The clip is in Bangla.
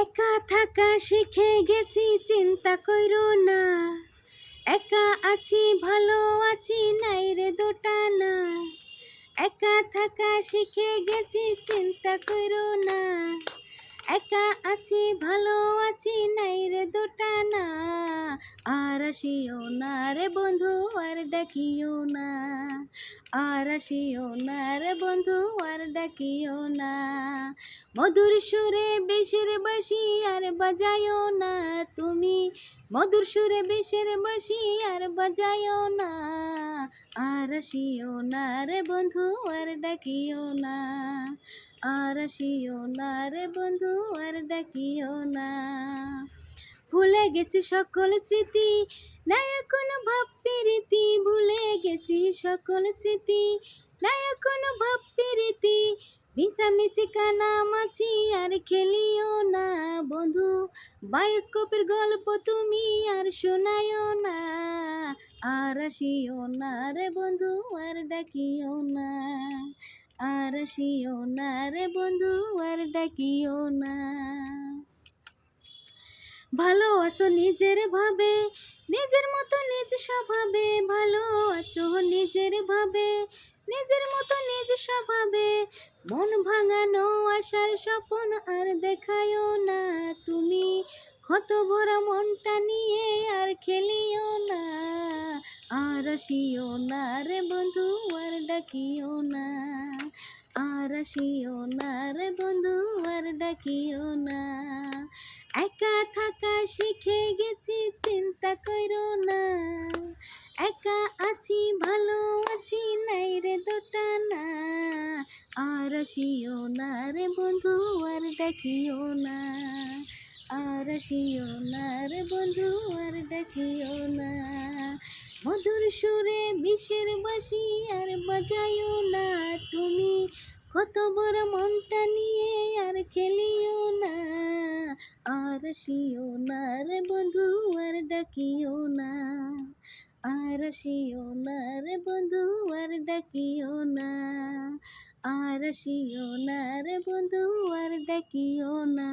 একা থাকা শিখে গেছি, চিন্তা কইরো না। একা আছি, ভালো আছি, নাই রে দোটানা। একা থাকা শিখে গেছি, চিন্তা কইরো না। একা আছি, ভালো আছি, নাই রে দোটানা। আর আসিও না রে বন্ধু, আর ডাকিও না। আর আসিও না রে বন্ধু, আর ডাকিও না। মধুর সুরে বেশের বাঁশি আর বাজায়ও না তুমি। মধুর সুরে বেশের বাঁশি আর বাজায়ও না। আর আসিও না রে বন্ধু, আর ডাকিও না। আর আসিও না রে বন্ধু, আর ডাকিও না। ভুলে গেছি সকল স্মৃতি, নাই কোনো ভাব প্রীতি। ভুলে গেছি সকল স্মৃতি, নাই কোনো ভাব প্রীতি। মিশামিশি কানামাছি আর খেলিও না বন্ধু। বায়োস্কোপের গল্প তুমি আর শোনায়ও না। আর আসিও না রে বন্ধু, আর ডাকিও না। আর আসিও না রে বন্ধু, আর ডাকিও না। ভালো আছো নিজের ভাবে, নিজের মতো নিজ স্বভাবে। ভালো আছো নিজের ভাবে, নিজের মতো নিজ স্বভাবে। মন ভাঙানো আশার স্বপ্ন আর দেখায়ও না তুমি। ক্ষত ভরা মনটা নিয়ে আর খেলিও না। আর আসিও না রে বন্ধু, আর ডাকিও না। আর আসিও না রে বন্ধু, আর ডাকিও না। একা থাকা শিখে গেছি, চিন্তা কইরো না। একা আছি, ভালো আছি, নাই রে দোটানা। আর আসিও না রে বন্ধু, আর ডাকিও না। আর আসিও না রে বন্ধু, আর ডাকিও না। মধুর সুরে বিষের বাঁশি আর বাজায়ও না তুমি। কত বড় মনটা নিয়ে আর খেলিও না। আর আসিও না রে বন্ধু, আর ডাকিও না। আর আসিও না রে বন্ধু, আর ডাকিও না। আর আসিও না রে বন্ধু, আর ডাকিও না।